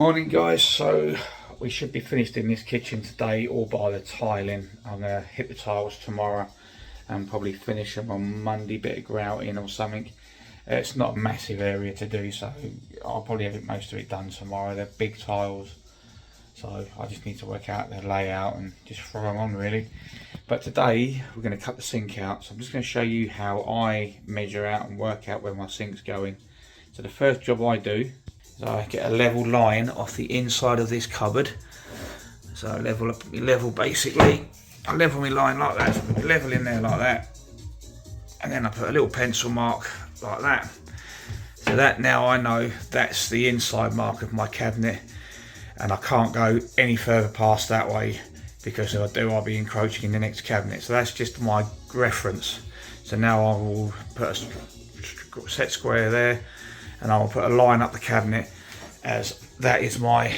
Morning guys, so we should be finished in this kitchen today all by the tiling. I'm going to hit the tiles tomorrow and probably finish them on Monday, bit of grouting or something. It's not a massive area to do, so I'll probably have most of it done tomorrow. They're big tiles, so I just need to work out their layout and just throw them on really. But today we're going to cut the sink out, so I'm just going to show you how I measure out and work out where my sink's going. So the first job I do, so I get a level line off the inside of this cupboard. So I level up my level basically. I level my line like that, so I put my level in there like that. And then I put a little pencil mark like that. So that now I know that's the inside mark of my cabinet. And I can't go any further past that way, because if I do I'll be encroaching in the next cabinet. So that's just my reference. So now I will put a set square there, and I'll put a line up the cabinet as that is my,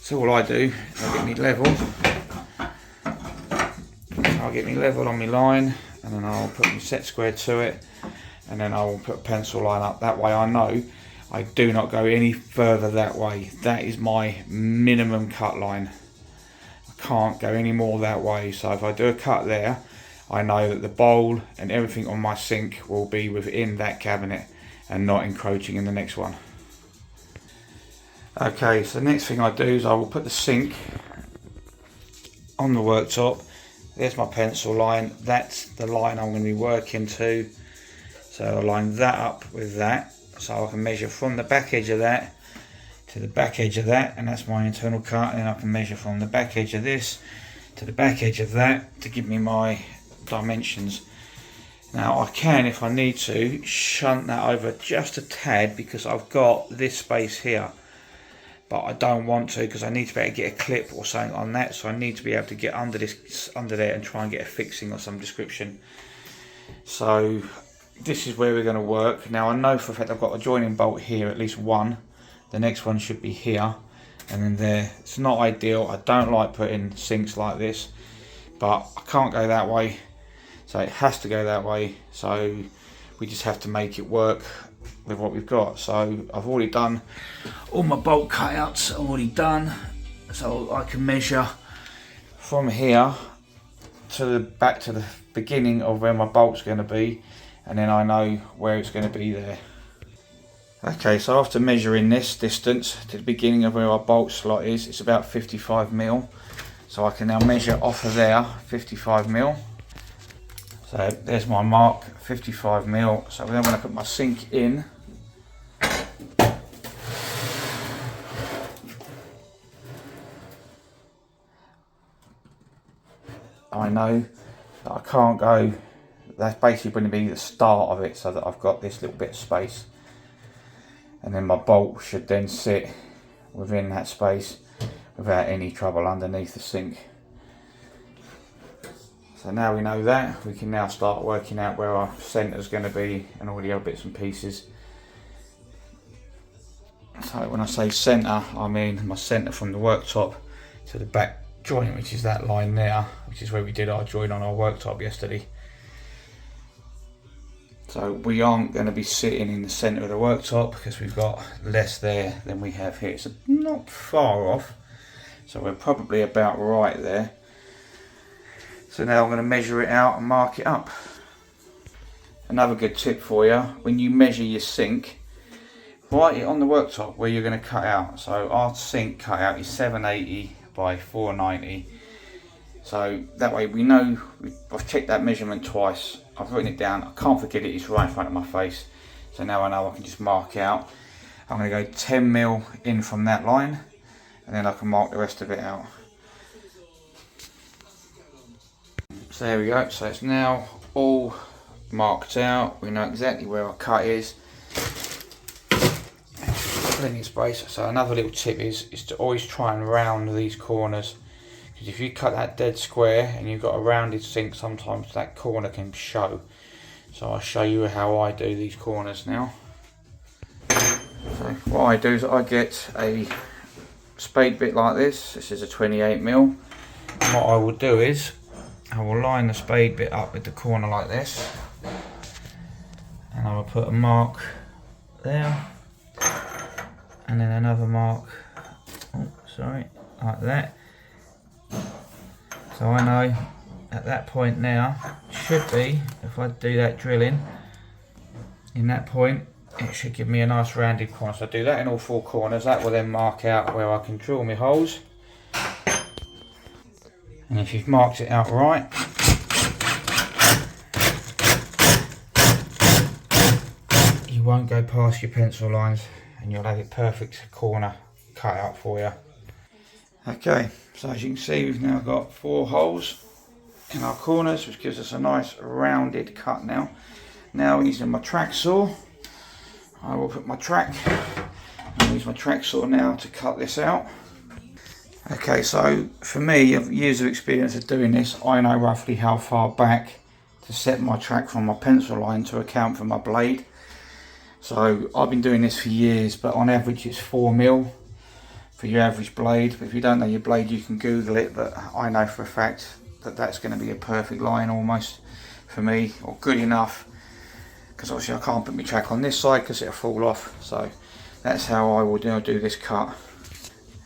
so all I do is I get me level, I'll get me level on my line, and then I'll put my set square to it, and then I'll put a pencil line up. That way I know I do not go any further that way. That is my minimum cut line. I can't go any more that way. So if I do a cut there, I know that the bowl and everything on my sink will be within that cabinet and not encroaching in the next one. Okay, so the next thing I do is I will put the sink on the worktop. There's my pencil line. That's the line I'm going to be working to. So I'll line that up with that, so I can measure from the back edge of that to the back edge of that, and that's my internal cut. And then I can measure from the back edge of this to the back edge of that to give me my dimensions. Now I can, if I need to, shunt that over just a tad, because I've got this space here, but I don't want to, because I need to be able to get a clip or something on that. So I need to be able to get under there and try and get a fixing or some description. So this is where we're going to work. Now I know for a fact I've got a joining bolt here, at least one. The next one should be here, and then there. It's not ideal. I don't like putting sinks like this, but I can't go that way. So it has to go that way, so we just have to make it work with what we've got. So I've already done all my bolt cutouts, already done, so I can measure from here to the back to the beginning of where my bolt's going to be, and then I know where it's going to be there. Okay, so after measuring this distance to the beginning of where our bolt slot is, it's about 55mm. So I can now measure off of there 55mm. So there's my mark, 55mm. So then when I put my sink in, I know that I can't go, that's basically going to be the start of it, so that I've got this little bit of space. And then my bolt should then sit within that space without any trouble underneath the sink. So now we know that, we can now start working out where our centre is going to be and all the other bits and pieces. So when I say centre, I mean my centre from the worktop to the back joint, which is that line there, which is where we did our joint on our worktop yesterday. So we aren't going to be sitting in the centre of the worktop, because we've got less there than we have here. So not far off, so we're probably about right there. So now I'm going to measure it out and mark it up. Another good tip for you, when you measure your sink, write it on the worktop where you're going to cut out. So our sink cutout is 780 by 490. So that way we know, I've checked that measurement twice, I've written it down, I can't forget it, it's right in front of my face. So now I know I can just mark out. I'm going to go 10mm in from that line, and then I can mark the rest of it out. So there we go, so it's now all marked out, we know exactly where our cut is. Plenty of space. So another little tip is to always try and round these corners, because if you cut that dead square and you've got a rounded sink, sometimes that corner can show. So I'll show you how I do these corners now. So what I do is I get a spade bit like this. This is a 28mm. What I will do is I will line the spade bit up with the corner like this, and I will put a mark there, and then another mark sorry, like that. So I know at that point now, should be, if I do that drilling, in that point, it should give me a nice rounded corner. So I do that in all 4 corners. That will then mark out where I can drill my holes. And if you've marked it out right, you won't go past your pencil lines and you'll have a perfect corner cut out for you. Okay, so as you can see, we've now got 4 holes in our corners, which gives us a nice rounded cut now. Now using my track saw, I will put my track, and use my track saw now to cut this out. Okay, so for me, of years of experience of doing this, I know roughly how far back to set my track from my pencil line to account for my blade. So I've been doing this for years, but on average it's 4mm for your average blade. But if you don't know your blade, you can Google it, but I know for a fact that that's going to be a perfect line almost for me, or good enough, because obviously I can't put my track on this side because it'll fall off. So that's how I will do this cut.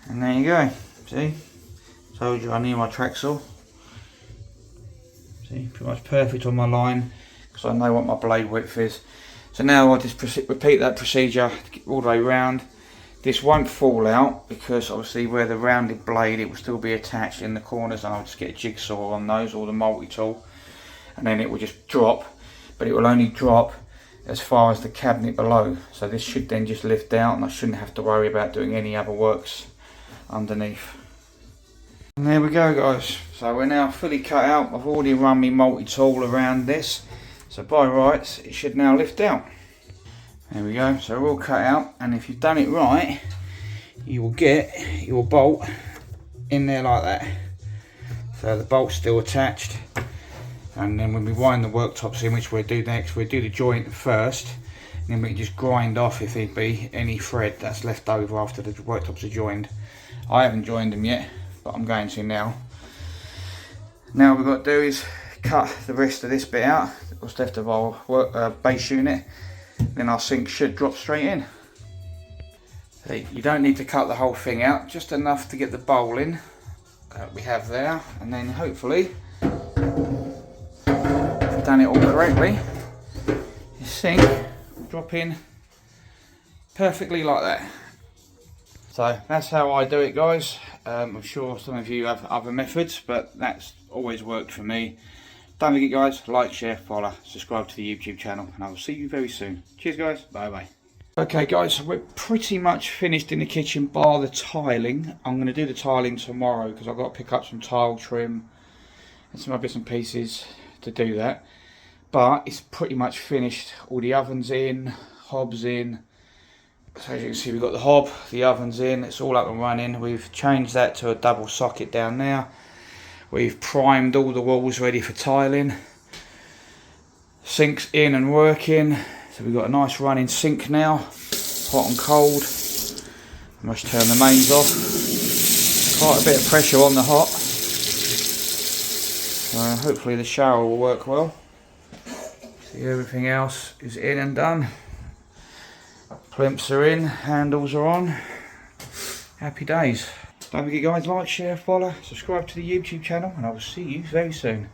And there you go, see, told you I need my track saw. See, pretty much perfect on my line because I know what my blade width is. So now I'll just repeat that procedure all the way around. This won't fall out because obviously where the rounded blade, it will still be attached in the corners, and I'll just get a jigsaw on those, or the multi-tool, and then it will just drop, but it will only drop as far as the cabinet below. So this should then just lift out and I shouldn't have to worry about doing any other works underneath. And there we go guys, so we're now fully cut out. I've already run my multi-tool around this, so by rights it should now lift out. There we go, so we're all cut out, and if you've done it right, you will get your bolt in there like that. So the bolt's still attached, and then when we wind the worktops in, which we'll do next, we'll do the joint first, and then we can just grind off, if it be, any thread that's left over after the worktops are joined. I haven't joined them yet, but I'm going to now. Now what we've got to do is cut the rest of this bit out, what's left of our base unit. Then our sink should drop straight in. See, you don't need to cut the whole thing out, just enough to get the bowl in that we have there, and then hopefully, if you've done it all correctly, your sink will drop in perfectly like that. So that's how I do it guys. I'm sure some of you have other methods, but that's always worked for me. Don't forget guys, like, share, follow, subscribe to the YouTube channel, and I will see you very soon. Cheers guys, bye bye. Okay guys, so we're pretty much finished in the kitchen bar the tiling. I'm going to do the tiling tomorrow because I've got to pick up some tile trim and some other bits and pieces to do that. But it's pretty much finished. All the ovens in, hobs in. So as you can see, we've got the hob, the ovens in, it's all up and running. We've changed that to a double socket down there. We've primed all the walls ready for tiling. Sink's in and working. So we've got a nice running sink now, hot and cold. I must turn the mains off. Quite a bit of pressure on the hot. So hopefully the shower will work well. See, everything else is in and done. Plimps are in, handles are on. Happy days. Don't forget guys, like, share, follow, subscribe to the YouTube channel, and I will see you very soon.